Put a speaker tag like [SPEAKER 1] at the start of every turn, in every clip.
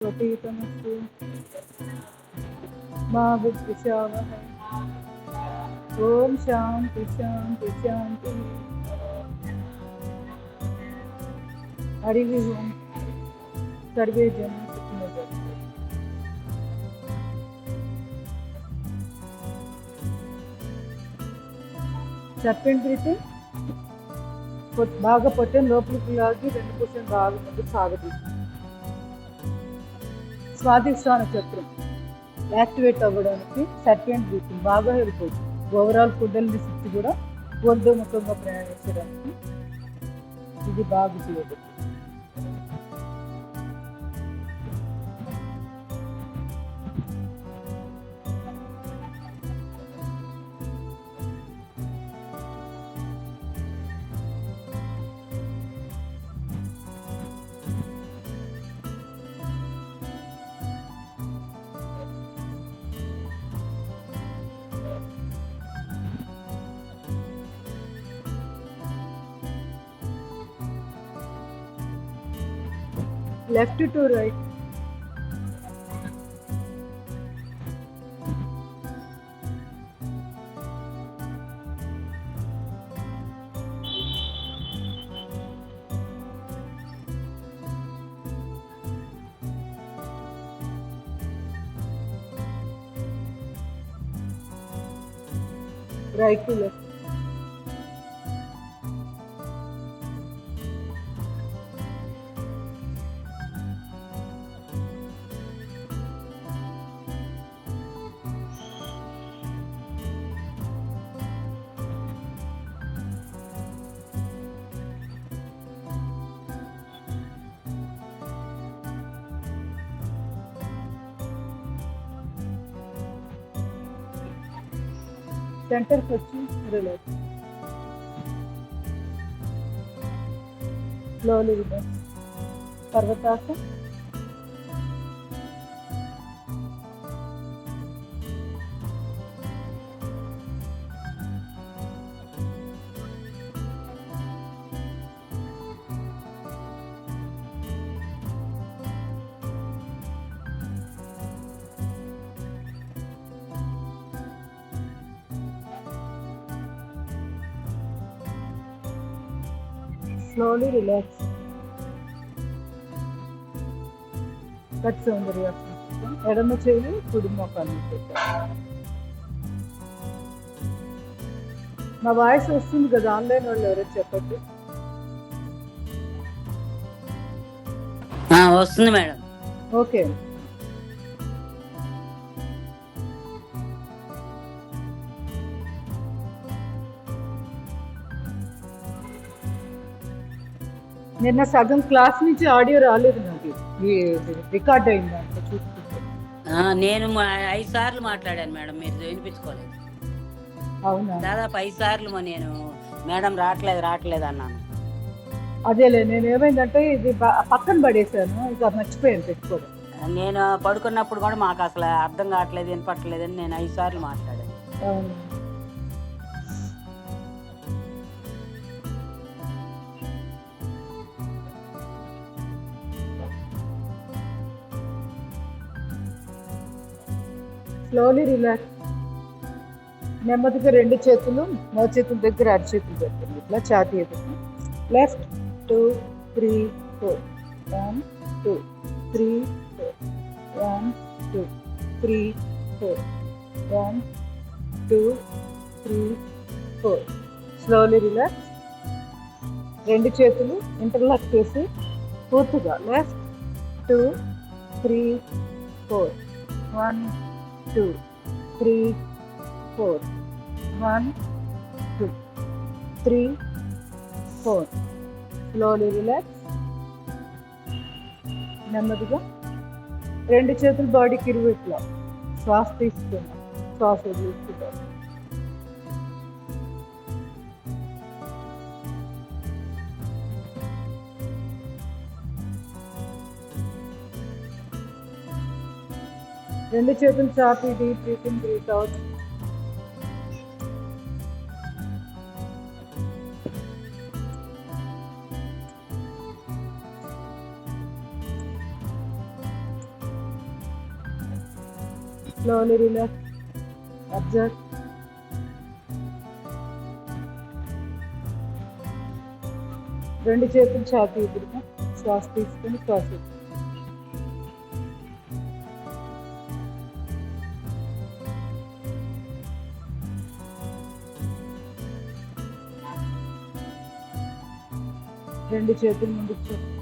[SPEAKER 1] प्रतीतमस्तु मा विद्विषावहै। ओम शांति शांति शांति। हरि ओम। सर्वे जन सुखिनो भवन्तु। సర్పెంట్ బ్రీతింగ్ బాగా పొట్టని లోపలికి లాగి వెన్నుపూసని బాగా ముందుకు సాగదీసి స్వాదిష్టాన చక్రం యాక్టివేట్ అవ్వడానికి సర్పెంట్ బ్రీతింగ్ బాగా హెల్ప్ అవుతుంది. ఓవరాల్ కుండలిని శక్తి కూడా ఊర్ధ్వముఖంగా ప్రయాణించడానికి ఇది బాగా ఉపయోగపడుతుంది. Left to right. Right to left. Centre వచ్చి relax. Slowly relax. Parvatasan. Slowly relax. That సౌందర్యాసనం. ఎడమ చేయి కుడి మోకాన్ని పెట్టాలి. నా వాయిస్ వస్తుంది కదా, ఆన్లైన్ వాళ్ళు ఎవరో చెప్పండి.
[SPEAKER 2] వస్తుంది మేడం.
[SPEAKER 1] ఓకే. నిన్న సగం క్లాస్ నుంచి ఆడియో రాలేదు నాకు, రికార్డ్ అయింది అంటే చూసుకుంటే.
[SPEAKER 2] నేను 5 సార్లు మాట్లాడాను మేడం, మీరు వినిపించుకోలేదు.
[SPEAKER 1] అవునా?
[SPEAKER 2] దాదాపు 5 సార్లు నేను మేడం రావట్లేదు అన్నాను.
[SPEAKER 1] అదేలే, నేను ఏమైందంటే ఇది పక్కన పడేసాను, ఇక మర్చిపోయాను పెట్టుకోవడం.
[SPEAKER 2] నేను పడుకున్నప్పుడు కూడా మాకు అసలు అర్థం కావట్లేదు, వినపట్టలేదని నేను 5 సార్లు మాట్లాడాను.
[SPEAKER 1] అవును. Slowly relax. నెమ్మదిగా 2 చేతులు మోచేతుల దగ్గర అరిచేతులు పెట్టండి, ఇట్లా ఛాతీ ఎదుగు. లెఫ్ట్ 2 3 4 1 2 3 4 1 2 3 4 1 2 3 4. Slowly relax. 2 చేతులు ఇంటర్లాక్ చేసి పూర్తిగా లెఫ్ట్ 2 3 4 1 2 3 4 1 2 3 4. Slowly relax. నెమ్మదిగా 2 చేతులు బాడీకి ఇరువైపులా శ్వాస తీసుకున్నాం, శ్వాస వదిలేస్తున్నాం. రెండు చేతులు చాపి deep breathing, breathe out. Slowly relax. Observe. రెండు చేతులు ఛాతీ ఎదురుగా శ్వాస తీసుకొని శ్వాస వదిలేయండి. రెండు చేతులు ముందుకు చూడండి.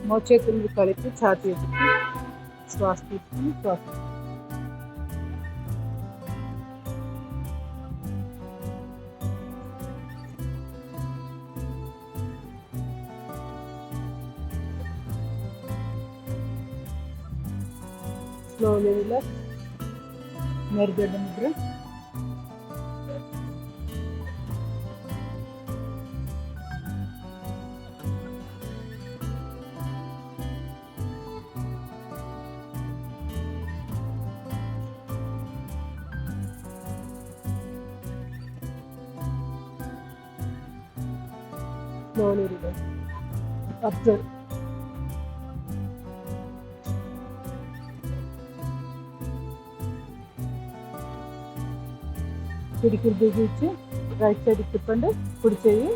[SPEAKER 1] మోచేతులు కలిపి ఛాతీ ఎదురుగా శ్వాస తీసుకొని శ్వాస వదిలేయండి. Slowly relax. మెరుగడ్డ Mudra. Slowly relax. Observe. పిడికిలు బిగించి రైట్ సైడ్ తిప్పండి. కుడి చెయ్యి,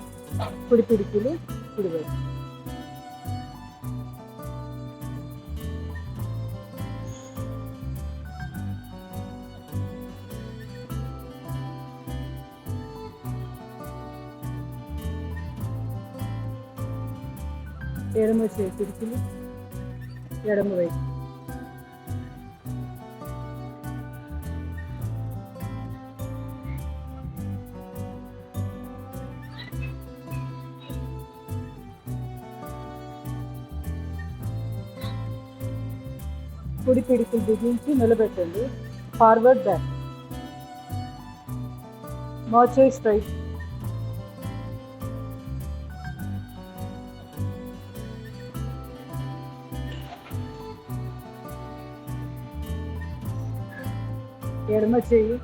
[SPEAKER 1] కుడి పిడికిలు, కుడి వైపు. ఎడమ చెయ్యి పిడికిలు, ఎడమ వైపు. కుడి పిడికిలు బిగించి నిలబెట్టండి. Forward back. మోచే స్ట్రైట్. ఎడమ చెయ్యి,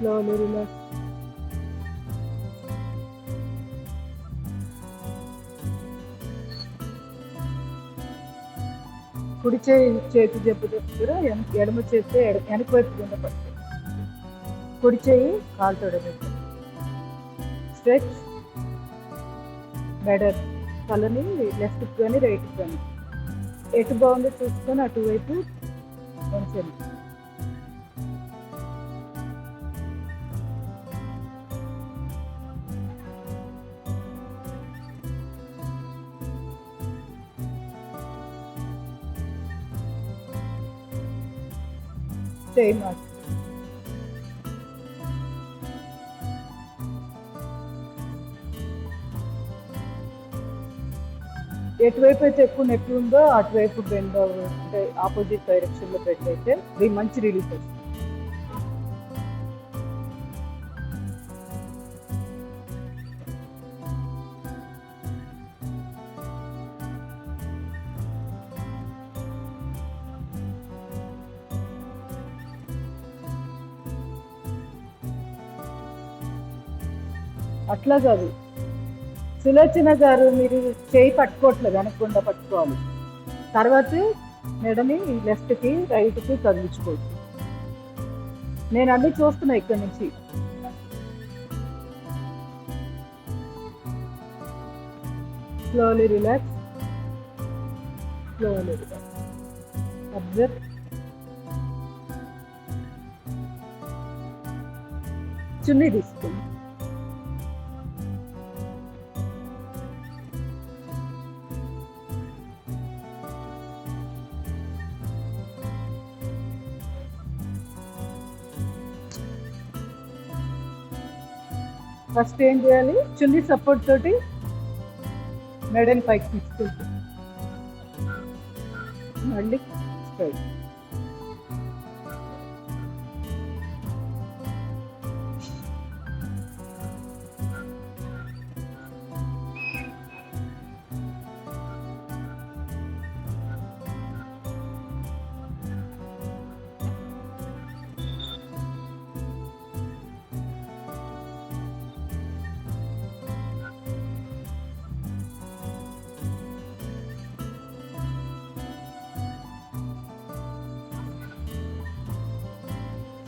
[SPEAKER 1] slowly relax. కుడి చేతి జబ్బు దగ్గర ఎడమ చేతి వెనక వైపు కింద పట్టు. కుడి చేయి కాలుతో ఎడమ. స్ట్రెచ్. బెటర్. తలని లెఫ్ట్కి కానీ రైట్కి కానీ ఎటు బాగుందో చూసుకొని అటువైపు ఉంచండి. చేయి మార్చు. ఎటువైపు అయితే ఎక్కువ నొప్పి ఉందో అటువైపు బెండ్ అంటే ఆపోజిట్ డైరెక్షన్లో బెండ్ అయితే ఇది మంచి రిలీఫ్ వస్తుంది. అట్లా కాదు సులోచన గారు, మీరు చేయి పట్టుకోవట్లేదు, వెనకుండా పట్టుకోవాలి. తర్వాత మెడని లెఫ్ట్కి రైట్కి కదిలించుకోవచ్చు. నేను అన్నీ చూస్తున్నా ఇక్కడ నుంచి. Slowly relax. Slowly relax. Observe. చున్నీ తీసుకోండి. ఫస్ట్ ఏం చేయాలి, చున్నీ సపోర్ట్ తోటి మెడని పైకి తీసుకెళ్తాం. మళ్ళీ స్ట్రైట్.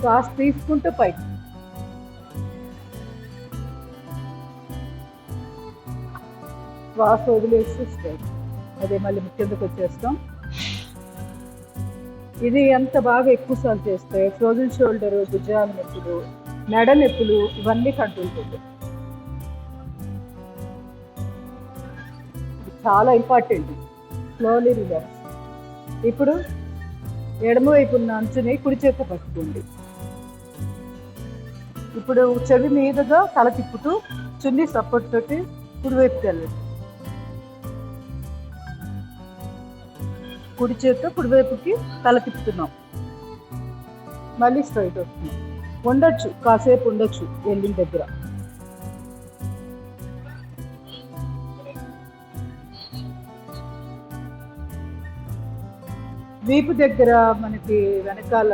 [SPEAKER 1] శ్వాస తీసుకుంటూ పైకి. శ్వాస వదిలేసి స్ట్రైట్. అదే మళ్ళీ కిందకు వచ్చేస్తాం. ఇది ఎంత బాగా ఎక్కువసార్లు చేస్తే ఫ్రోజన్ షోల్డర్, భుజాల నొప్పులు, మెడ నొప్పులు ఇవన్నీ కంట్రోల్ అవుతాయి. చాలా ఇంపార్టెంట్. Slowly relax. ఇప్పుడు ఎడమవైపు ఉన్న అంచుని కుడి చేత పట్టుకోండి. ఇప్పుడు చెవి మీదుగా తల తిప్పుతూ చున్నీ సపోర్ట్ తోటి కుడివైపుకి వెళ్ళండి. కుడి చేత్తో కుడివైపుకి తల తిప్పుతున్నాం. మళ్ళీ స్ట్రైట్ వస్తున్నాం. ఉండొచ్చు, కాసేపు ఉండొచ్చు వెళ్ళిన దగ్గర. వీపు దగ్గర మనకి వెనకాల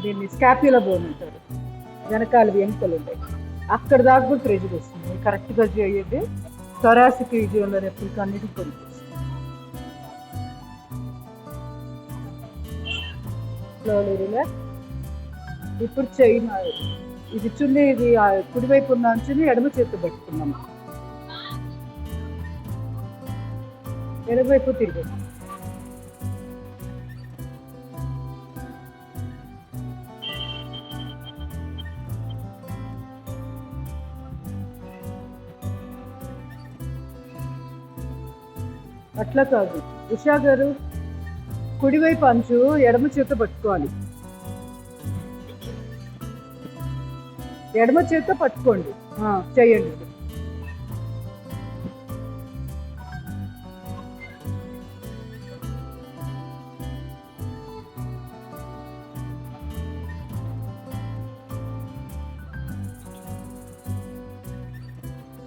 [SPEAKER 1] దీన్ని స్కాప్యులా బోన్ అంటారు, వెనకాల వెనుకలు ఉంటాయి, అక్కడ దాకా కూడా ప్రెజర్ వస్తుంది. కరెక్ట్గా చేయండి. థొరాసిక్ రీజియన్లో నొప్పులకి అన్నిటికీ పనిచేస్తుంది. Slowly relax. ఇప్పుడు చెయ్యి ఇది చున్నీ, ఇది కుడివైపు ఉన్న అంచుని ఎడమ చేతి పట్టుకున్నాము. ఎడమవైపు తిరిగి అట్లా కాదు. ఉషా గారు కుడివైపు అంచు ఎడమ చేత పట్టుకోవాలి. ఎడమ చేత పట్టుకోండి. చేయండి.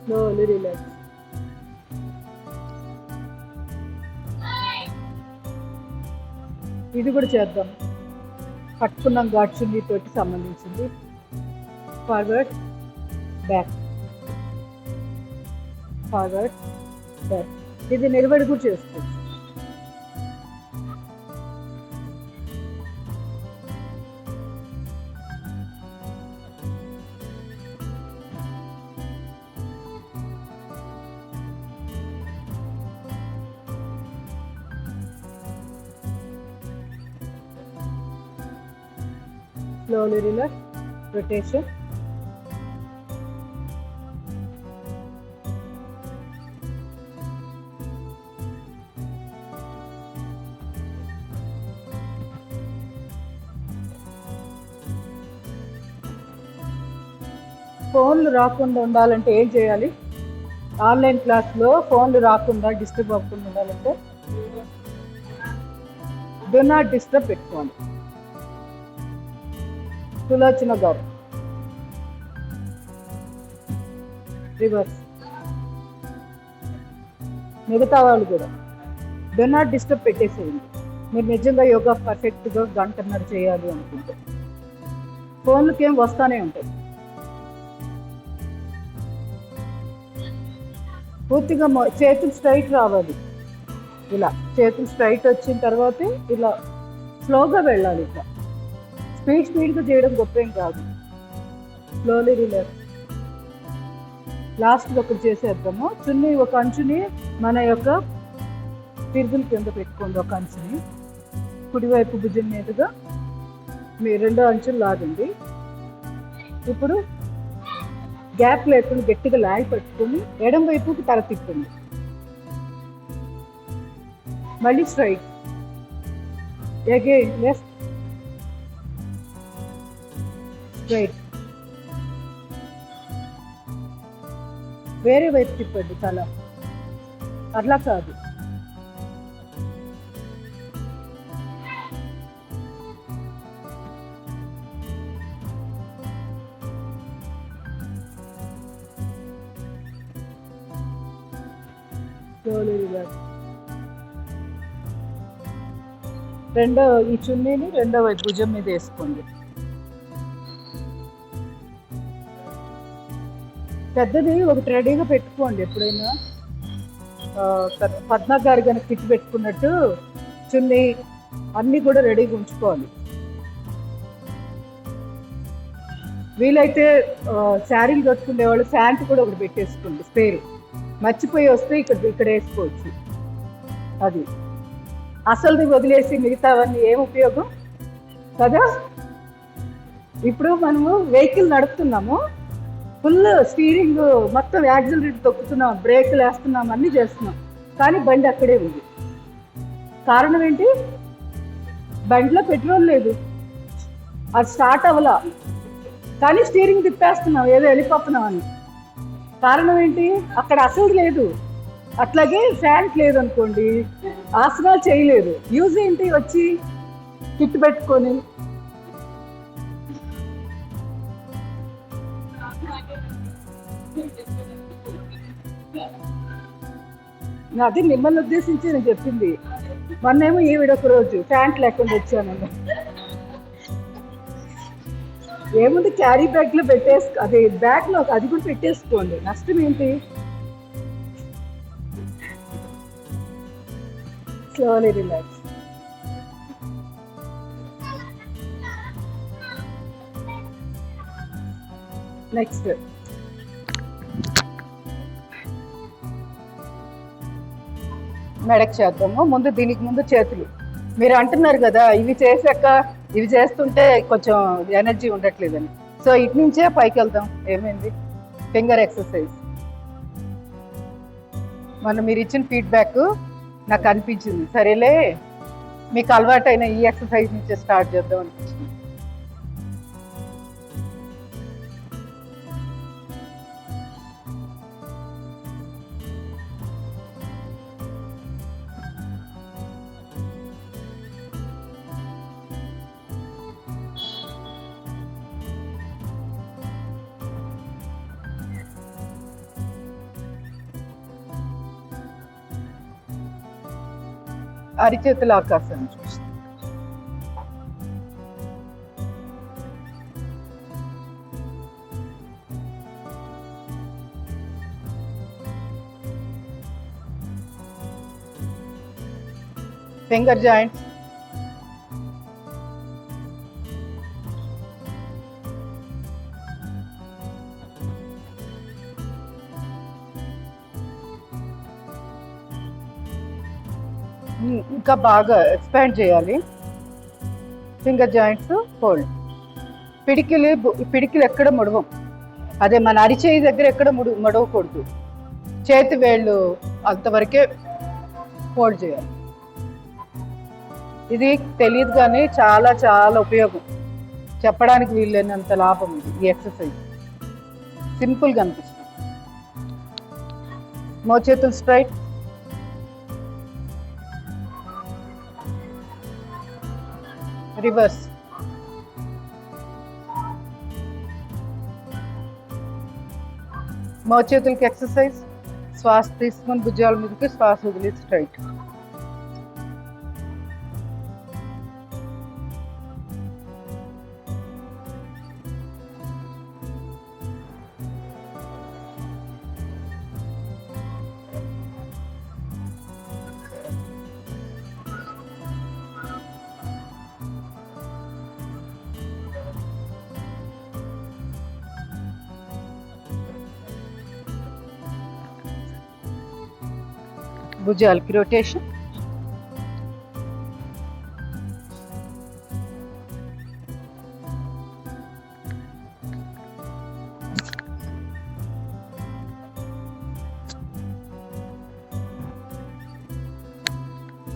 [SPEAKER 1] Slowly relax. ఇది కూడా చేద్దాం. పట్టుకున్నాం ఘాట్ చున్నీ తోటి సంబంధించింది. Forward back, forward back. ఇది నిలబడి కూడా చేసుకోవచ్చు. Slowly relax, rotation. ఫోన్లు రాకుండా ఉండాలంటే ఏం చేయాలి? ఆన్లైన్ క్లాస్లో ఫోన్లు రాకుండా డిస్టర్బ్ అవ్వకుండా ఉండాలంటే డు నాట్ డిస్టర్బ్ పెట్టుకోండి. సులోచన గారు రివర్స్. మిగతా వాళ్ళు కూడా డు నాట్ డిస్టర్బ్ పెట్టేసేయండి. మీరు నిజంగా యోగా పర్ఫెక్ట్గా గంటన్నర చేయాలి అనుకుంటే ఫోన్లకి ఏం వస్తానే ఉంటాయి. పూర్తిగా చేతులు స్ట్రైట్ రావాలి. ఇలా చేతులు స్ట్రైట్ వచ్చిన తర్వాత ఇలా స్లోగా వెళ్ళాలి. ఇట్లా స్పీడ్గా చేయడం గొప్పేం కాదు. Slowly relax. లాస్ట్గా ఒకటి చేసేద్దాము. చున్నీ ఒక అంచుని మన యొక్క తిరుగుల కింద పెట్టుకోండి. ఒక అంచుని కుడివైపు భుజం మీదుగా మీ రెండో అంచులు లాగండి. ఇప్పుడు గ్యాప్ లేకుండా గట్టిగా లాగి పట్టుకొని ఎడం వైపుకి తల తిప్పండి. మళ్ళీ స్ట్రైట్, అగైన్ లెఫ్ట్, స్ట్రైట్. వేరే వైపు తిప్పండి తల. అట్లా కాదు. రెండో ఈ చున్నీని రెండో వైపు భుజం మీద వేసుకోండి. పెద్దది ఒకటి రెడీగా పెట్టుకోండి. ఎప్పుడైనా పద్మ గారు కనుక కిట్ పెట్టుకున్నట్టు చున్నీ అన్నీ కూడా రెడీగా ఉంచుకోవాలి. వీలైతే శారీలు కట్టుకునే వాళ్ళు ప్యాంట్ కూడా ఒకటి పెట్టేసుకోండి స్పేర్. మర్చిపోయి వస్తే ఇక్కడ వేసుకోవచ్చు. అది అసలుది వదిలేసి మిగతావన్నీ ఏం ఉపయోగం కదా. ఇప్పుడు మనము వెహికల్ నడుపుతున్నాము, ఫుల్ స్టీరింగ్ మొత్తం యాక్సిలరేటర్ తొక్కుతున్నాం, బ్రేకులు వేస్తున్నాం, అన్నీ చేస్తున్నాం, కానీ బండి అక్కడే ఉంది. కారణం ఏంటి? బండిలో పెట్రోల్ లేదు, అది స్టార్ట్ అవ్వలా, కానీ స్టీరింగ్ తిప్పేస్తున్నాం ఏదో వెళ్ళిపోతున్నాం అని. కారణం ఏంటి? అక్కడ అసలు లేదు. అట్లాగే ఫ్యాంట్ లేదు అనుకోండి, ఆసనాలు చేయలేదు. యూజ్ ఏంటి? వచ్చి కిట్ పెట్టుకొని అది మిమ్మల్ని ఉద్దేశించి నేను చెప్పింది. మొన్నేమో ఈవిడొక రోజు ప్యాంట్ లేకుండా వచ్చాను. ఏముంది, క్యారీ బ్యాగ్ లో అది బ్యాగ్ లో అది కూడా పెట్టేసుకోండి, నష్టం ఏంటి? Slowly relax. నెక్స్ట్ మెడక్ చేద్దాము. దీనికి ముందు చేతులు. మీరు అంటున్నారు కదా ఇవి చేస్తుంటే కొంచెం ఎనర్జీ ఉండట్లేదని. సో ఇటు నుంచే పైకి వెళ్దాం. ఏమైంది? Finger exercise. మీరు ఇచ్చిన ఫీడ్బ్యాక్ నాకు అనిపించింది, సరేలే మీకు అలవాటైన ఈ ఎక్సర్సైజ్ నుంచే స్టార్ట్ చేద్దాం అనిపించింది. అరిచేతుల ఆకాశం చూస్తాం. Finger joints. ఇంకా బాగా ఎక్స్పాండ్ చేయాలి. Finger joints hold. పిడికిలు ఎక్కడ ముడవం. అదే మన అరిచేయి దగ్గర ఎక్కడ ముడవకూడదు. చేతి వేళ్ళు అంతవరకే హోల్డ్ చేయాలి. ఇది తెలియదు కానీ చాలా చాలా ఉపయోగం. చెప్పడానికి వీల్లేనంత లాభం ఇది. ఈ ఎక్సర్సైజ్ సింపుల్గా అనిపిస్తుంది. మోచేతులు స్ట్రైట్. రివర్స్. మోచేతులకి ఎక్సర్సైజ్. శ్వాస తీసుకొని భుజాల మీదకి, శ్వాస వదిలి స్ట్రైట్. భుజాలకి రొటేషన్.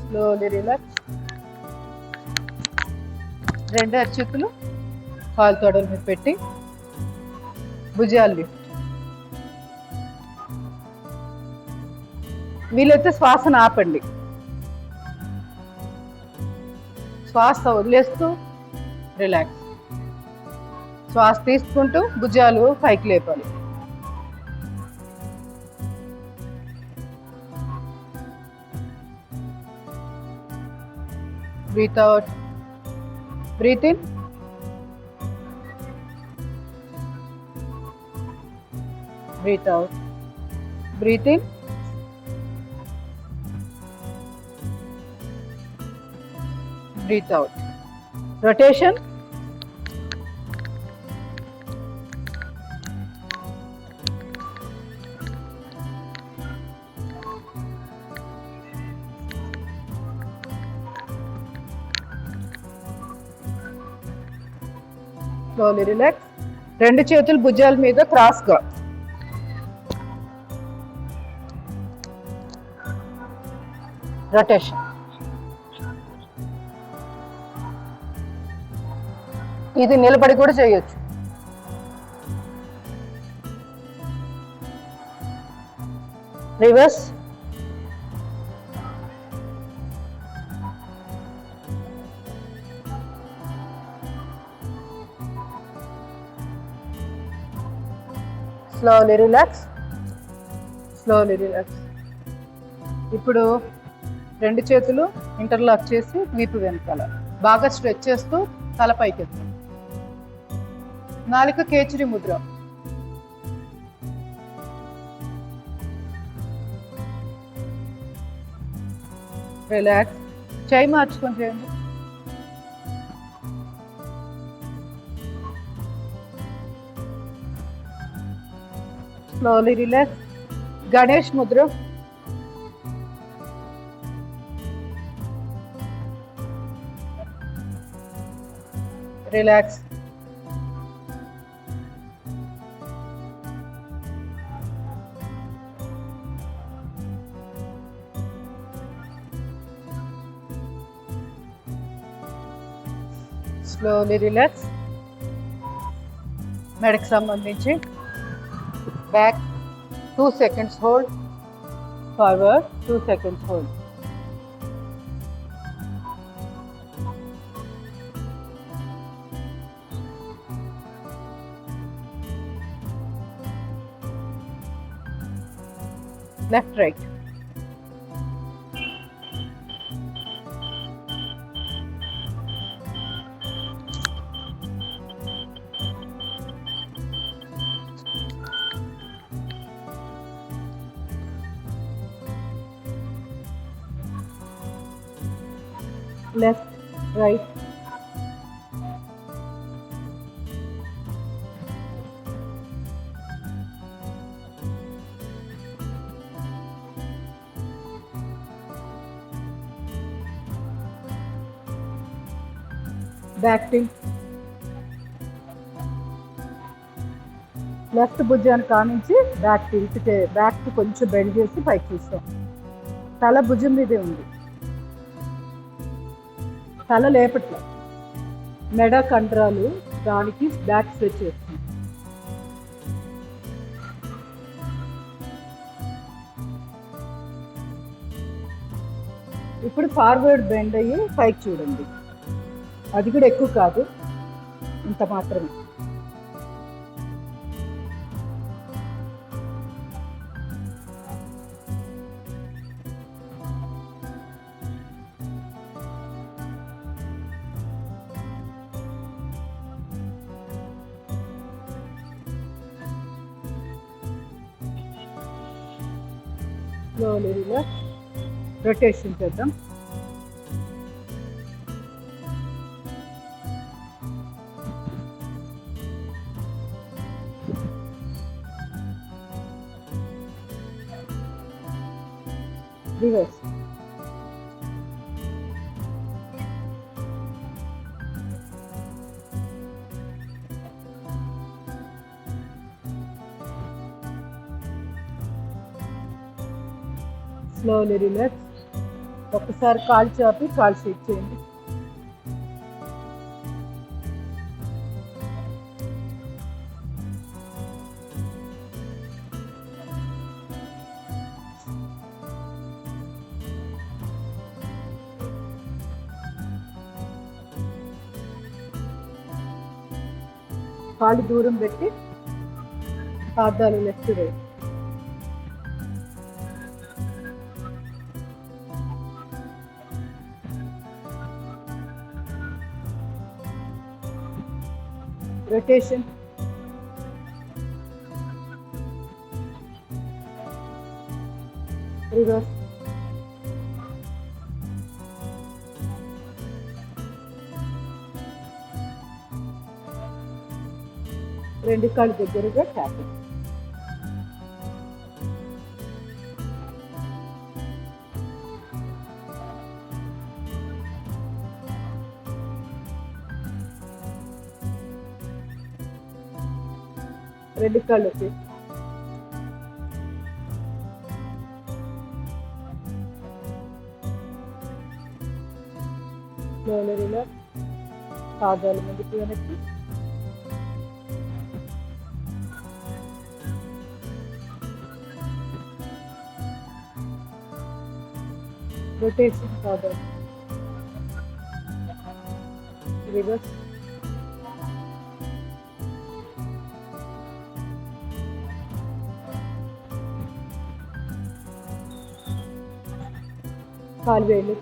[SPEAKER 1] Slowly relax. రెండు అరచేతులు కాలు తొడల మీద పెట్టి భుజాలు లిఫ్ట్. వీలైతే శ్వాసను ఆపండి. శ్వాస వదిలేస్తూ రిలాక్స్. శ్వాస తీసుకుంటూ భుజాలు పైకి లేపాలి. Breathe out, breathe in, breath out, breathe in, breathe out. Rotation. Slowly relax. రెండు చేతులు భుజాల మీద క్రాస్గా. రొటేషన్. ఇది నిలబడి కూడా చేయొచ్చు. Reverse. Slowly relax, slowly relax. ఇప్పుడు రెండు చేతులు ఇంటర్లాక్ చేసి వీపు వెనకాల బాగా స్ట్రెచ్ చేస్తూ తల పైకెత్తు. నాలుక కేచరి ముద్ర. రిలాక్స్. చేయి మార్చుకొని చేయండి. Slowly relax. Ganesh mudra. Relax. Slowly relax. మెడకు సంబంధించి back 2 seconds hold, forward 2 seconds hold. Left right. left, right. Back tilt. Left భుజాన్ని కానించి బ్యాక్ టిల్ట్ బ్యాక్ కొంచెం బెండ్ చేసి పైకి చూస్తాం. తల భుజం మీదే ఉంది, తల లేపట్ల. మెడ కండరాలు దానికి బ్యాక్ స్ట్రెచ్ చేస్తుంది. ఇప్పుడు ఫార్వర్డ్ బెండ్ అయ్యి పైకి చూడండి. అది కూడా ఎక్కువ కాదు, ఇంత మాత్రమే. Slowly relax. రొటేషన్ చేద్దాం. రివర్స్. Slowly relax. ఒక్కసారి కాలు చాపి కాలు షేక్ చేయండి. కాలు దూరం పెట్టి పాదాలు లెఫ్ట్ రైట్. రొటేషన్. రివర్స్. రెండు కాళ్ళు దగ్గరగా ట్యాపింగ్. రెండు కాళ్ళకి. Slowly relax. పాదాలు ముందుకు వెనక్కి. రొటేషన్ పాదాలు. రివర్స్. కాలు వేళ్ళు.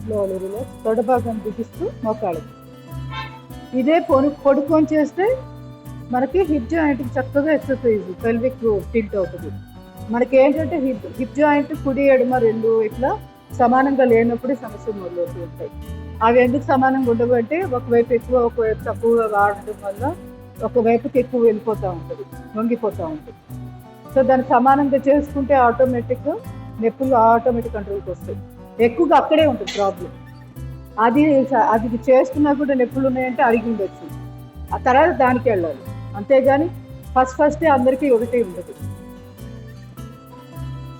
[SPEAKER 1] Slowly relax. తొడభాగం బిగిస్తూ మోకాళ్ళకి. ఇదే పడుకొని చేస్తే మనకి హిప్ జాయింట్కి చక్కగా ఎక్సర్సైజ్, పెల్విక్ టిల్ట్ అవుతుంది. మనకి ఏంటంటే హిప్ జాయింట్ కుడి ఎడమ రెండు ఇట్లా సమానంగా లేనప్పుడే సమస్యలు మొదలవుతూ ఉంటాయి. అవి ఎందుకు సమానంగా ఉండవు అంటే ఒకవైపు ఎక్కువ ఒకవైపు తక్కువగా వాడడం వల్ల ఒకవైపుకి ఎక్కువ వెళ్ళిపోతూ ఉంటుంది, వంగిపోతూ ఉంటుంది. సో దాన్ని సమానంగా చేసుకుంటే ఆటోమేటిక్గా నొప్పులు ఆటోమేటిక్ కంట్రోల్కి వస్తాయి. ఎక్కువగా అక్కడే ఉంటుంది ప్రాబ్లం. అది చేసుకున్నా కూడా నొప్పులు ఉన్నాయంటే అడిగి ఉండొచ్చు, ఆ తర్వాత దానికి వెళ్ళాలి. అంతేగాని ఫస్టే అందరికీ ఒకటే ఉంటుంది.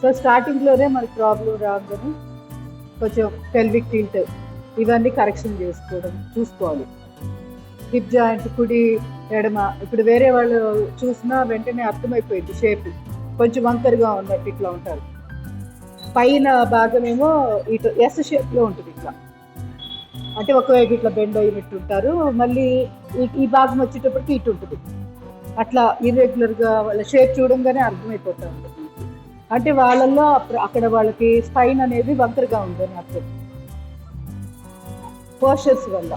[SPEAKER 1] సో స్టార్టింగ్లోనే మనకి ప్రాబ్లం రాగానే కొంచెం పెల్విక్ టిల్ట్ ఇవన్నీ కరెక్షన్ చూసుకోవాలి. హిప్ జాయింట్ కుడి ఎడమ ఇప్పుడు వేరే వాళ్ళు చూసినా వెంటనే అర్థమైపోయింది. షేప్ కొంచెం వంకరగా ఉన్నట్టు ఇట్లా ఉంటారు. పైన భాగం ఏమో ఇటు ఎస్ షేప్లో ఉంటుంది, ఇట్లా అంటే ఒకవైపు ఇట్లా బెండ్ అయినట్టు ఉంటారు. మళ్ళీ ఈ భాగం వచ్చేటప్పటికి ఇటు ఉంటుంది. అట్లా ఇర్రెగ్యులర్గా వాళ్ళ షేప్ చూడంగానే అర్థమైపోతూ ఉంటుంది. అంటే వాళ్ళల్లో అక్కడ వాళ్ళకి స్పైన్ అనేది వంకరగా ఉందని అర్థం. పోస్చర్స్ వల్ల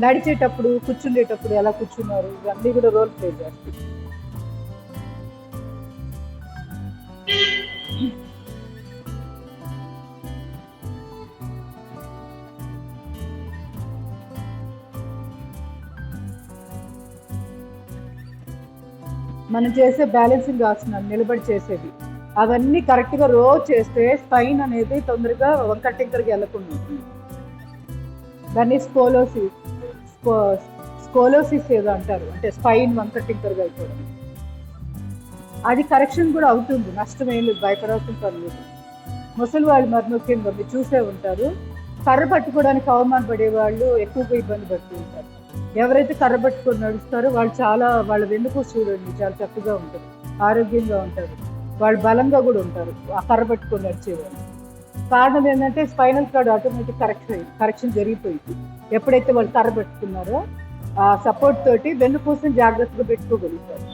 [SPEAKER 1] నడిచేటప్పుడు కూర్చుండేటప్పుడు ఎలా కూర్చున్నారు ఇవన్నీ కూడా రోల్ ప్లే చేస్తాయి. మనం చేసే బ్యాలెన్సింగ్ ఆసనాలు నిలబడి చేసేది అవన్నీ కరెక్ట్గా రోజు చేస్తే స్పైన్ అనేది తొందరగా వంకర టింకరగా వెళ్ళకుండా ఉంటుంది. దాన్ని స్కోలోసిస్ ఏదో అంటారు, అంటే స్పైన్ వంకర టింకరగా అయిపోవడం. అది కరెక్షన్ కూడా అవుతుంది, నష్టం ఏం లేదు, భయపడాల్సిన పని లేదు. ముసలి వాళ్ళు మరి ముఖ్యంగా మీరు చూసే ఉంటారు, కర్ర పట్టుకోవడానికి అవమానపడే వాళ్ళు ఎక్కువగా ఇబ్బంది పడుతూ ఉంటారు. ఎవరైతే కర్ర పట్టుకొని నడుస్తారో వాళ్ళ వెన్నుపూస చూడండి చాలా చక్కగా ఉంటుంది, ఆరోగ్యంగా ఉంటారు, వాళ్ళు బలంగా కూడా ఉంటారు ఆ కర్ర పట్టుకొని నడిచేవాళ్ళు. కారణం ఏంటంటే స్పైనల్ కార్డ్ ఆటోమేటిక్ కరెక్షన్ జరిగిపోయింది. ఎప్పుడైతే వాళ్ళు కర్ర పెట్టుకున్నారో ఆ సపోర్ట్ తోటి వెన్నుపూసని జాగ్రత్తగా పెట్టుకోగలుగుతారు.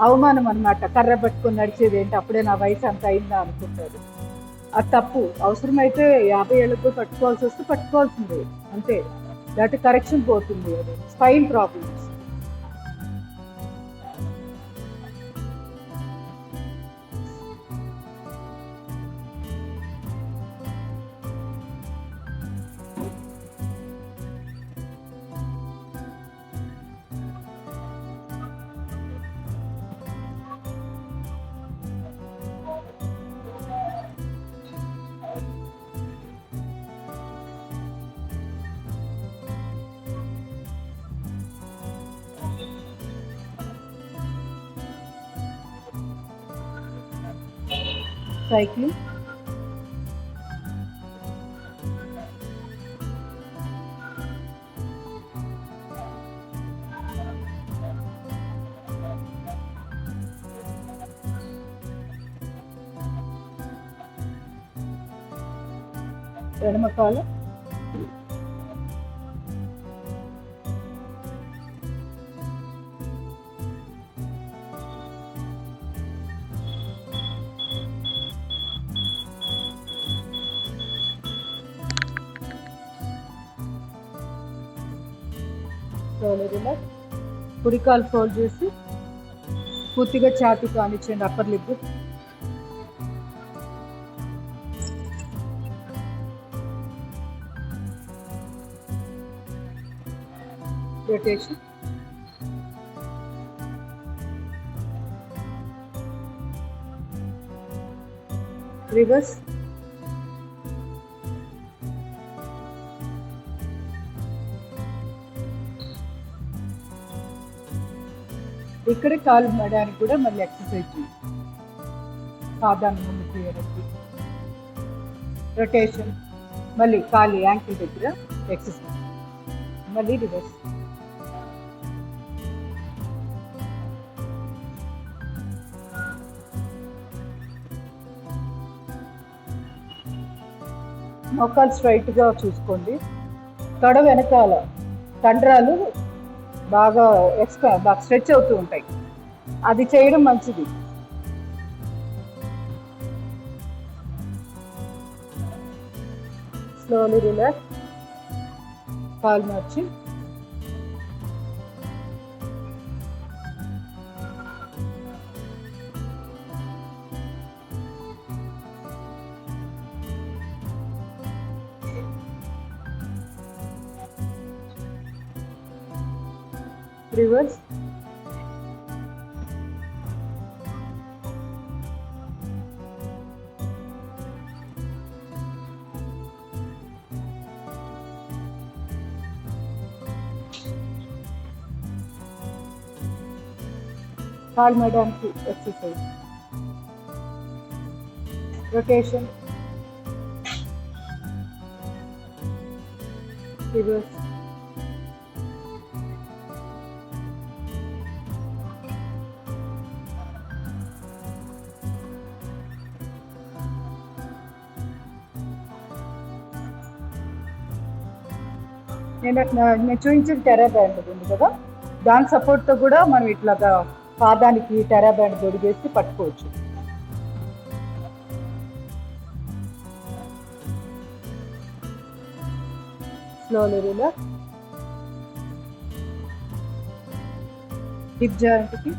[SPEAKER 1] అవమానం అన్నమాట, కర్ర పట్టుకొని నడిచేది ఏంటి, అప్పుడే నా వయసు అంత అయిందా అనుకుంటారు. అది తప్పు. అవసరమైతే 50 ఏళ్ళకు పట్టుకోవాల్సి వస్తే పట్టుకోవాల్సిందే, అంతే. లేకపోతే కరెక్షన్ పోతుంది. అది స్పైన్ ప్రాబ్లమ్స్. సైక్లింగ్, ఎడమకాలు, రిలాక్స్. కుడికాలు ఫోల్డ్ చేసి పూర్తిగా ఛాతీ కానిచ్చండి, అప్పర్ లిప్. రొటేషన్, రివర్స్, ఇక్కడ కాలు మడడానికి కూడా మళ్ళీ ఎక్సర్సైజ్ చేయాలి. పాదాన్ని ముందుకు తీయడానికి, రొటేషన్, మళ్ళీ కాలు యాంకిల్ దగ్గర ఎక్సర్సైజ్, మళ్ళీ రివర్స్. మోకాలు స్ట్రైట్గా చూసుకోండి. తొడ వెనకాల కండరాలు బాగా బాగా స్ట్రెచ్ అవుతూ ఉంటాయి, అది చేయడం మంచిది. స్లోలీ రిలాక్స్, కాలు మార్చి, రివర్స్, కాలు మడడానికి ఎక్సర్సైజ్, రొటేషన్, రివర్స్, నేను చూపించిన టెరా బ్యాండ్ ఉంది కదా, దాని సపోర్ట్తో కూడా మనం ఇట్లాగా పాదానికి టెరా బ్యాండ్ దొడిగేసి పట్టుకోవచ్చు. స్లోలీ రిలాక్స్, హిప్ జాయింట్కి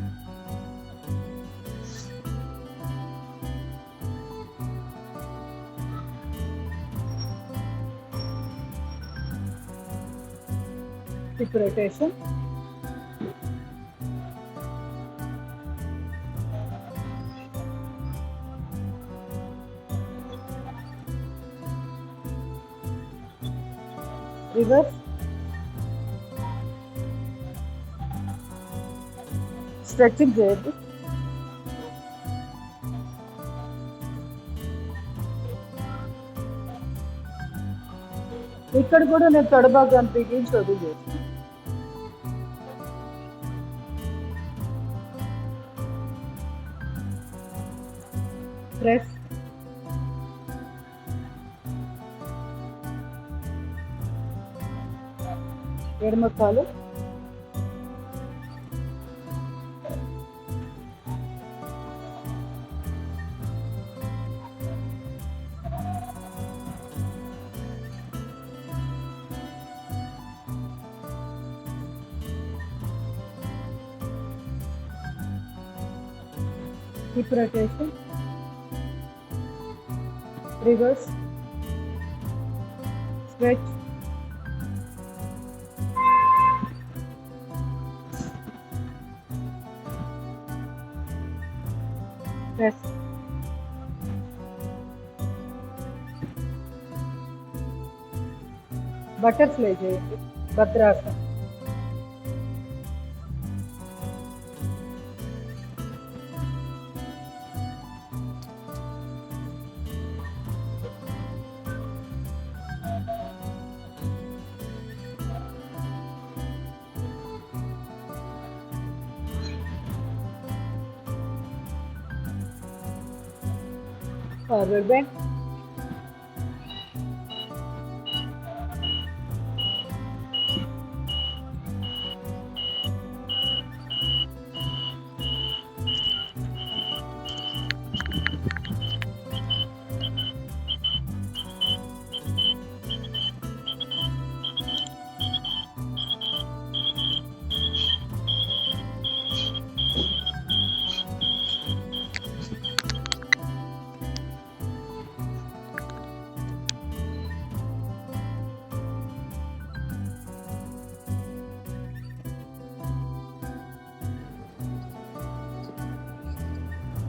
[SPEAKER 1] హిప్ రొటేషన్, రివర్స్, స్ట్రెచింగ్ చేయద్దు. ఇక్కడ కూడా నేను తొడభాగాన్ని బిగించి వదిలేస్తాను. ప్రెస్, ఎడమ కాలు, hip rotation, reverse, stretch, press, butterfly చేయండి, భద్రాసనం, forward bend,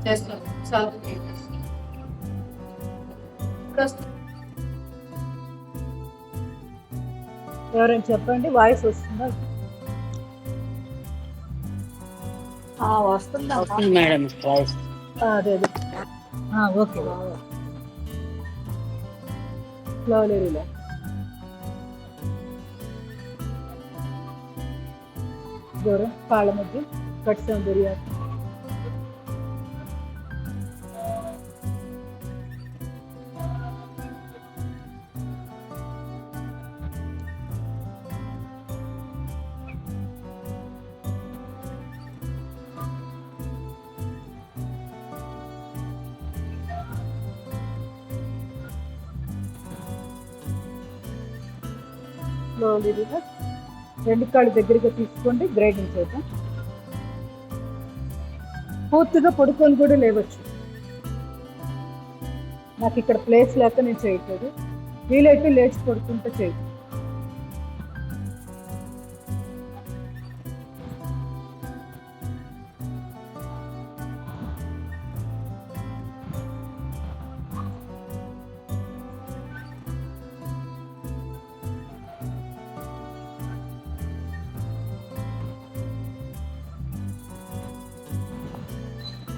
[SPEAKER 3] చేస్తాం సౌత్
[SPEAKER 1] ఎవరైనా చెప్పండి, వాయిస్ వస్తుందా?
[SPEAKER 2] వస్తుంది మేడం వాయిస్.
[SPEAKER 1] అదే అదే ఓకే. Slowly relax. దూరం కాళ్ళ మధ్య కట్ సౌందర్యాలు. Slowly relax. రెండు కాళ్ళు దగ్గరగా తీసుకోండి, గ్రైండింగ్ చేద్దాం. పూర్తిగా పడుకొని కూడా లేవచ్చు. నాకు ఇక్కడ ప్లేస్ లేక నేను చేయట్లేదు. వీలైతే లేచి పడుకుంటూ చేయదు.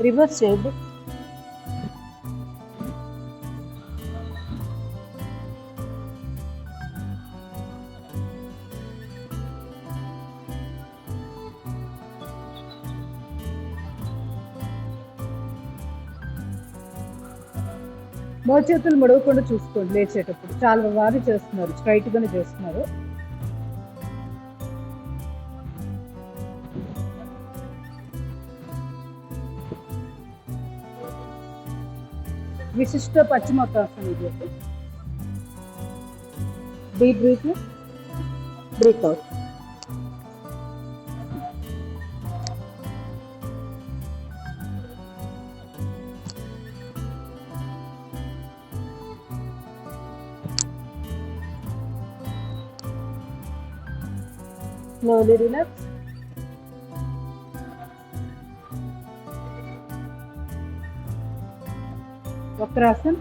[SPEAKER 1] రివర్స్ చేయద్దు. మోచేతులు ముడవకుండా చూసుకోండి లేచేటప్పుడు. చాలా బాగా చేస్తున్నారు, స్ట్రైట్ గానే చేస్తున్నారు. విశిష్ట పశ్చిమోత్తాసనం ఇది. Deep breath, breathe out. Slowly relax. Vakrasan.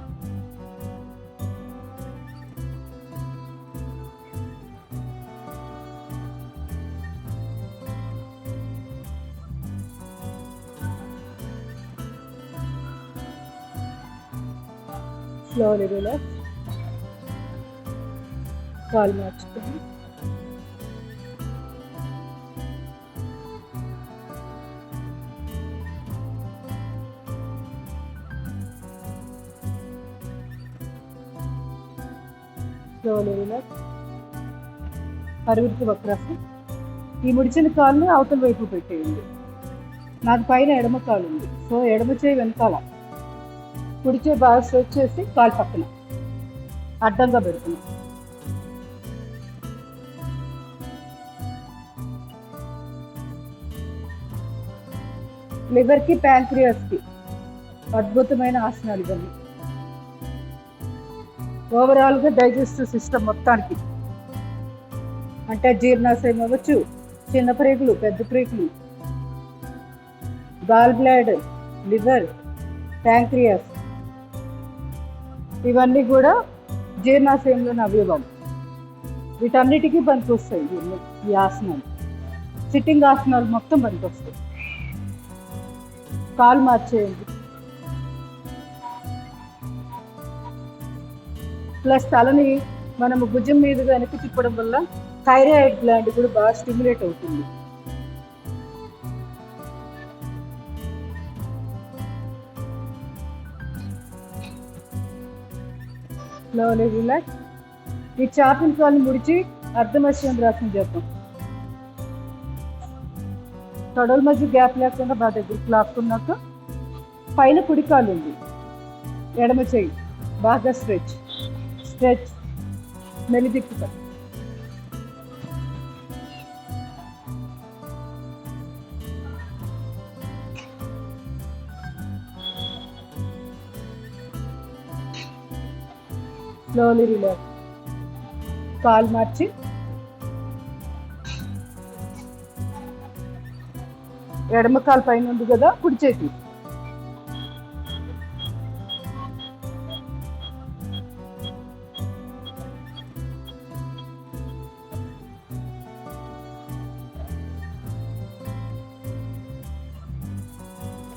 [SPEAKER 1] Slowly relax. కాలు మార్చుకోండి. Slowly relax. పరివృత్తి వక్రాసనం. ఈ ముడిచిన కాలుని అవతల వైపు పెట్టేయండి. నాకు పైన ఎడమ కాలు ఉంది, సో ఎడమ చేయి వెనకాల, కుడి చేయి బాగా స్ట్రెచ్ చేసి కాలు పక్కన అడ్డంగా పెడుతున్నాం. లివర్కి ప్యాంక్రియాస్కి అద్భుతమైన ఆసనాలు ఇవన్నీ. ఓవరాల్గా డైజెస్టివ్ సిస్టమ్ మొత్తానికి, అంటే జీర్ణాశయం అవ్వచ్చు, చిన్న ప్రేగులు, పెద్ద ప్రేగులు, గాల్ బ్లాడర్, లివర్, ప్యాంక్రియాస్, ఇవన్నీ కూడా జీర్ణాశయంలోని అవయవాలు. వీటన్నిటికీ పనికొస్తాయి ఈ ఆసనాలు. సిట్టింగ్ ఆసనాలు మొత్తం పనికొస్తాయి. కాలు మార్చేయండి. ప్లస్ తలని మనము భుజం మీదుగా వెనక్కి తిప్పడం వల్ల థైరాయిడ్ గ్లాండ్ కూడా బాగా స్టిమ్యులేట్ అవుతుంది. Slowly relax. ఈ చాపిన కాలు ముడిచి అర్ధమశ్యాంద్రాసనం చేద్దాం. తొడల మధ్య గ్యాప్ లేకుండా బాగా దగ్గరికి లాక్కున్నాక పైన కుడి కాలు ఉంది, ఎడమ చేయి బాగా స్ట్రెచ్ స్ట్రెచ్, మెలిదిక్కుతా. Slowly relax. కాలు మార్చి ఎడమ కాలు పైన ఉంది కదా, కుడి చేతి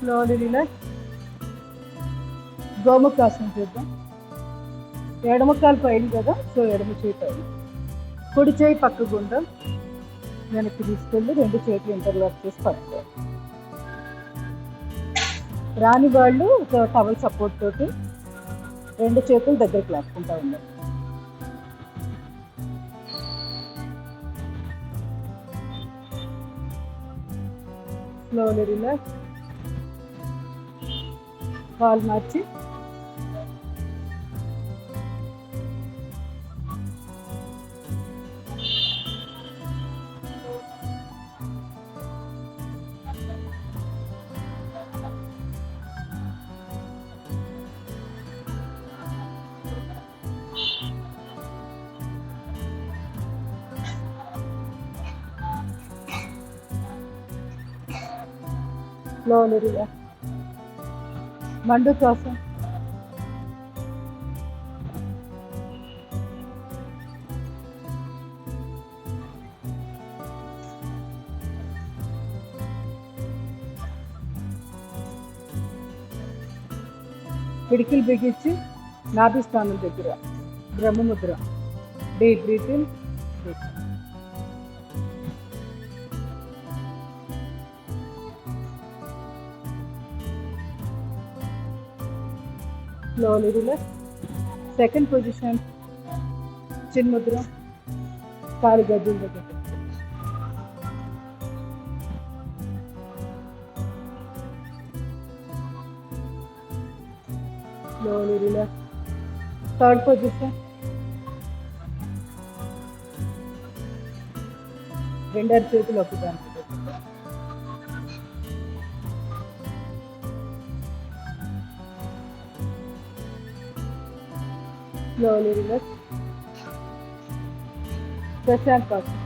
[SPEAKER 1] స్లోలీ రిలాక్స్. గోముఖాసనం చేద్దాం. ఎడమ కాలు పైన కదా, సో ఎడమ చేయి పైన, కుడి చేయి పక్క గుండా వెనక్కి తీసుకెళ్ళి 2 చేతులు ఇంటర్లాక్ చేసి పట్టుకోవాలి. రాని వాళ్ళు ఒక టవల్ సపోర్ట్ తోటి 2 చేతులు దగ్గరికి లాక్కుంటా ఉండాలి. Slowly relax. కాలు మార్చి స్లోలీ రిలాక్స్. మండుశ్వాసం. పిడికిలు బిగించి నాభి స్థానం దగ్గర Brahmamudra. Deep breathe in, deep. Slowly relax. Second position Chinmudra, కాలి గజ్జల దగ్గర. Slowly relax. థర్డ్ పొజిషన్ 2 చేతులు ఒకదానికి. Slowly relax. ప్రశాంతాసనం.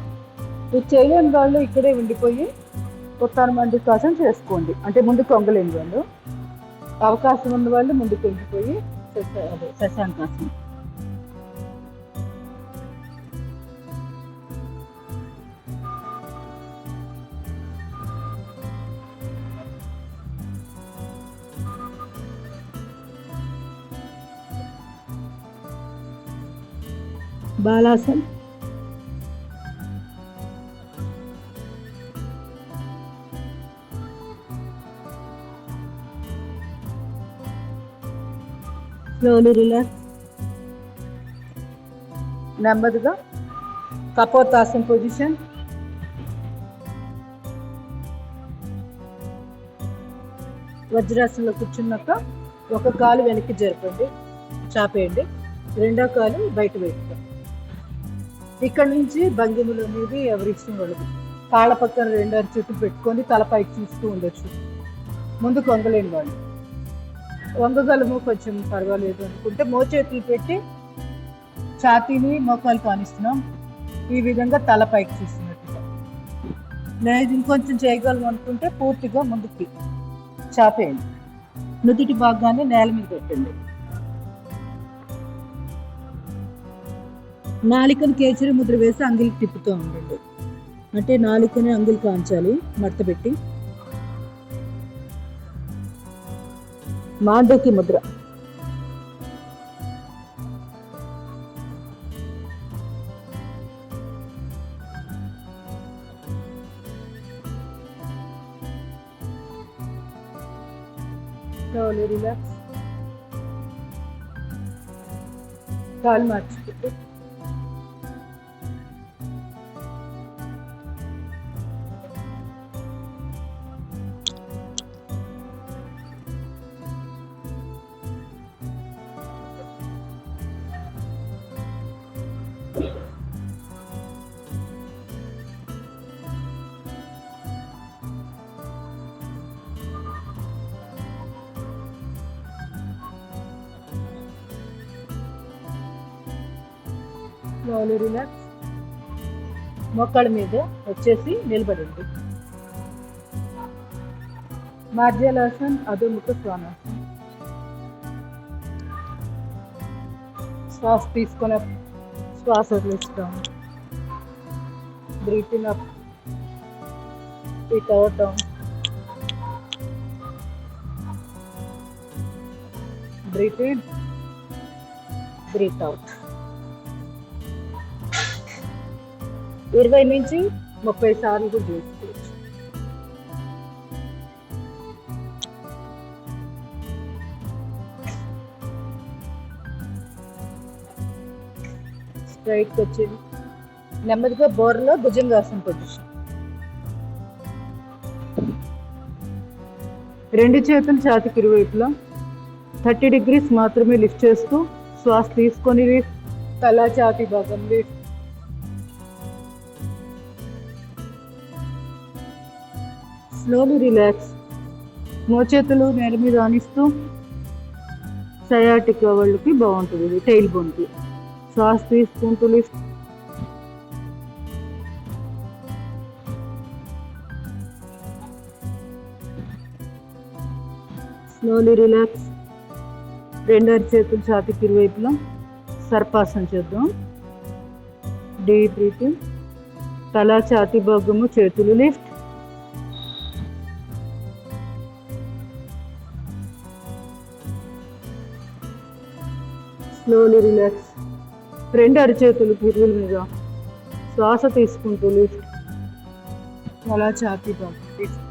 [SPEAKER 1] ఇది చేయలేని వాళ్ళు ఇక్కడే ఉండిపోయి ఉత్తరమండుకాసనం చేసుకోండి, అంటే ముందు కొంగలేని వాళ్ళు. అవకాశం ఉన్న వాళ్ళు ముందుకు వెళ్ళిపోయి శశాంకాసనం. బాలాసన్. Slowly relax. నెమ్మదిగా కపోతాసన్ పొజిషన్. వజ్రాసనంలో కూర్చున్నాక ఒక కాలు వెనక్కి జరపండి, చాపేయండి, 2వ కాలు బయట పెట్టుకోండి. ఇక్కడ నుంచి భంగిమలు అనేది ఎవరి ఇష్టం వాళ్ళది. కాళ్ళ పక్కన 2 అరచేతులు పెట్టుకొని తలపైకి చూస్తూ ఉండొచ్చు. ముందు వంగలేని వాళ్ళు. వంగగలము కొంచెం పర్వాలేదు అనుకుంటే మోచేతులు పెట్టి ఛాతీని మోకాలు కానిస్తున్నాం, ఈ విధంగా తలపైకి చూస్తున్నట్టుగా. లేదు ఇంకొంచెం చేయగలం అనుకుంటే పూర్తిగా ముందుకి చాపేయండి. నుదుటి భాగాన్ని నేల మీద పెట్టండి. నాలికను కేచరి ముద్ర వేసి అంగిలికి తిప్పుతూ ఉండండి, అంటే నాలికని అంగిలి కాంచాలి మడత పెట్టి. మాండూకి ముద్ర. slowly relax. కాలు మార్చుకుంటూ స్లోలీ రిలాక్స్. మోకాళ్ళ మీద వచ్చేసి నిలబడండి. మార్జలాసన్, అధోముఖ శ్వానాసన్. శ్వాస తీసుకొని శ్వాస వదిలేస్తాం. Breathing up, breath out down. Breath in, breath out. 20 నుంచి 30 సార్లు కూడా చేసుకోవచ్చు. స్ట్రైట్కి వచ్చింది. నెమ్మదిగా బోర్లో భుజంగాసన పొజిషన్. 2 చేతులు ఛాతీకి ఇరువైపులా 30 degrees మాత్రమే లిఫ్ట్ చేస్తూ శ్వాస తీసుకొని లిఫ్ట్, తల ఛాతీ భాగం లిఫ్ట్. Slowly relax. మోచేతులు నేల మీద ఆనిస్తూ సయాటికా వాళ్ళకి బాగుంటుంది, ఇది టైల్ బోన్కి. శ్వాస తీసుకుంటూ లిఫ్ట్, స్లోలీ రిలాక్స్. 2 అరచేతులు ఛాతీకి ఇరువైపులా సర్పాసన చేద్దాం. Deep breathing. తల ఛాతీ భాగము చేతులు లిఫ్ట్, స్లోలీ రిలాక్స్. 2 అరచేతులు పిరువుల మీద శ్వాస తీసుకుంటూ లిఫ్ట్, తల ఛాతీ భాగం లిఫ్ట్,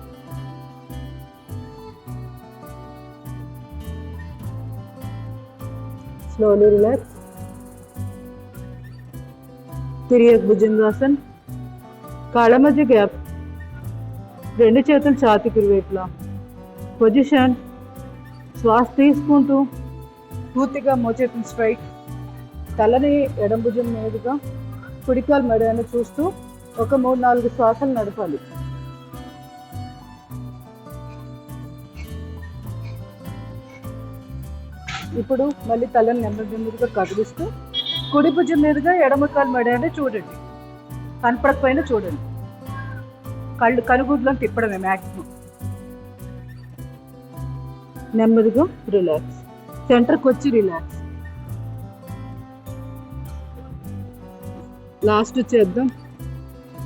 [SPEAKER 1] స్లోలీ రిలాక్స్. తిరియక్ భుజంగాసన్. కాళ్ళ మధ్య గ్యాప్. 2 చేతులు ఛాతీకి ఇరువైపులా పొజిషన్. శ్వాస తీసుకుంటూ పూర్తిగా మోచేతులు స్ట్రైట్, తలని ఎడం భుజం మీదుగా కుడికాలు మెడను చూస్తూ ఒక 3-4 శ్వాసలు నడపాలి. ఇప్పుడు మళ్ళీ తలని నెమ్మది మీదుగా కదిలిస్తూ కుడి భుజం మీదుగా ఎడమ కాలు మెడని చూడండి, కనపడకపోయినా చూడండి. కనుగుడ్లను తిప్పడమే మ్యాక్సిమం. నెమ్మదిగా రిలాక్స్. సెంటర్కి వచ్చి రిలాక్స్. లాస్ట్ చేద్దాం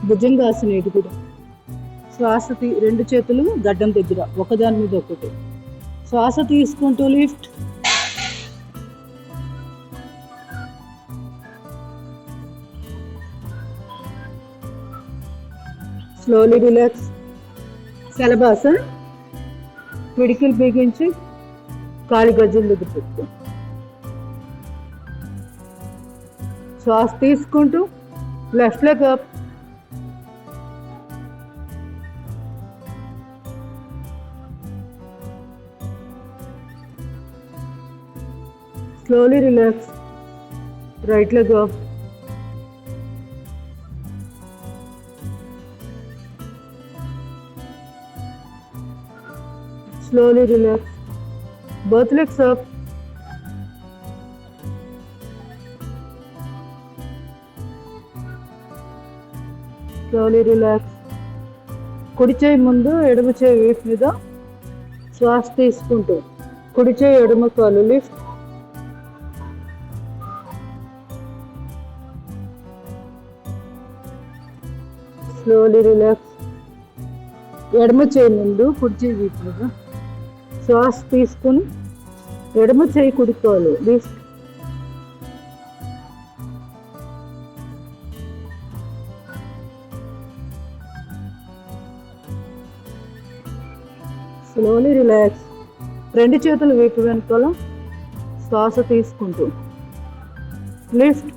[SPEAKER 1] భుజంగాసన. ఇది కూడా శ్వాస 2 చేతులు గడ్డం దగ్గర ఒకదాని మీద ఒకటి. శ్వాస తీసుకుంటూ లిఫ్ట్, స్లోలీ రిలాక్స్. శలభాసన. పిడికిలు బిగించి కాలి గజ్జల దగ్గర పెట్టు. శ్వాస తీసుకుంటూ left leg up, slowly relax. Right leg up, slowly relax, both legs up, slowly relax. కుడి చేయి ముందు ఎడమ చేయి వీపు మీద శ్వాస తీసుకుంటూ కుడి చేయి ఎడమ కాలు లిఫ్ట్, స్లోలీ రిలాక్స్. ఎడమ చేయి ముందు కుడి చేయి వీపు మీద శ్వాస తీసుకుని ఎడమ చేయి కుడి కాలు లిఫ్ట్, స్లోలీ రిలాక్స్. 2 చేతులు వీపు వెనుకల శ్వాస తీసుకుంటూ లిఫ్ట్,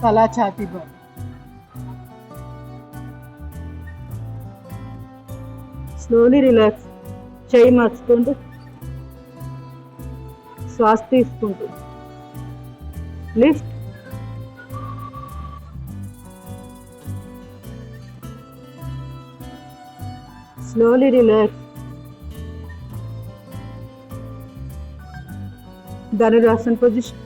[SPEAKER 1] తల ఛాతీ భాగం. Slowly relax. చేయి మార్చుకుంటూ శ్వాస తీసుకుంటూ lift, slowly relax. Dhanurasana position.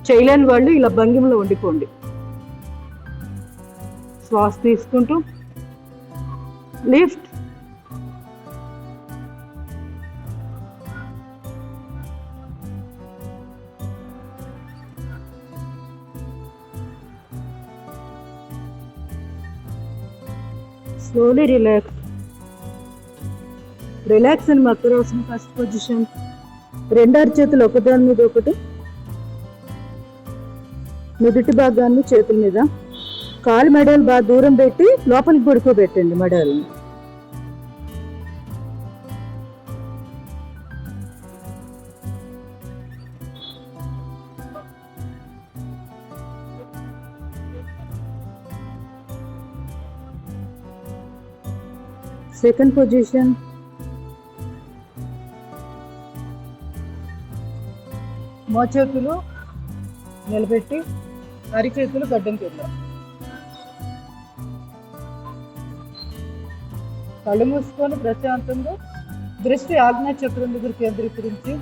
[SPEAKER 1] చేయలేని వాళ్ళు ఇలా భంగిమలో ఉండిపోండి. శ్వాస తీసుకుంటూ లిఫ్ట్, slowly relax. రిలాక్స్ అని మకరాసనం ఫస్ట్ పొజిషన్. రెండు అరచేతులు ఒకదాని మీద ఒకటి, నుదుటి భాగాన్ని చేతుల మీద, కాలు మెడలు బాగా దూరం పెట్టి లోపలికి పడుకోబెట్టండి మెడల్ని. Second position. మోచేతులు నిలబెట్టి అరిచేతులు గడ్డం కింద, కళ్ళు మూసుకొని ప్రశాంతంగా దృష్టి ఆగ్నేయ చక్రం దగ్గర కేంద్రీకరించి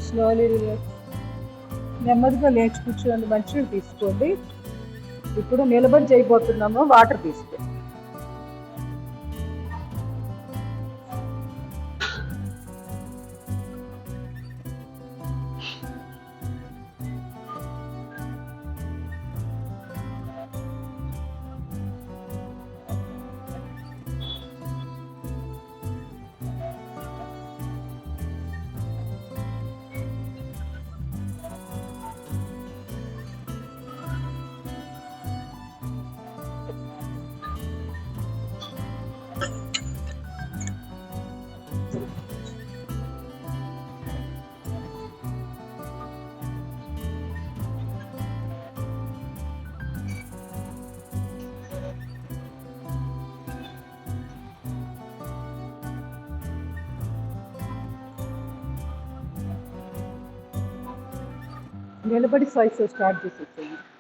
[SPEAKER 1] స్లోలీ రిలాక్స్. నెమ్మదిగా లేచి కూర్చోండి, మంచిగా తీసుకోండి. ఇప్పుడు నిలబడి చేయబోతున్నాము, వాటర్ తీసుకోండి. నిలబడి 5 స్టార్ట్ చేసేసేయండి.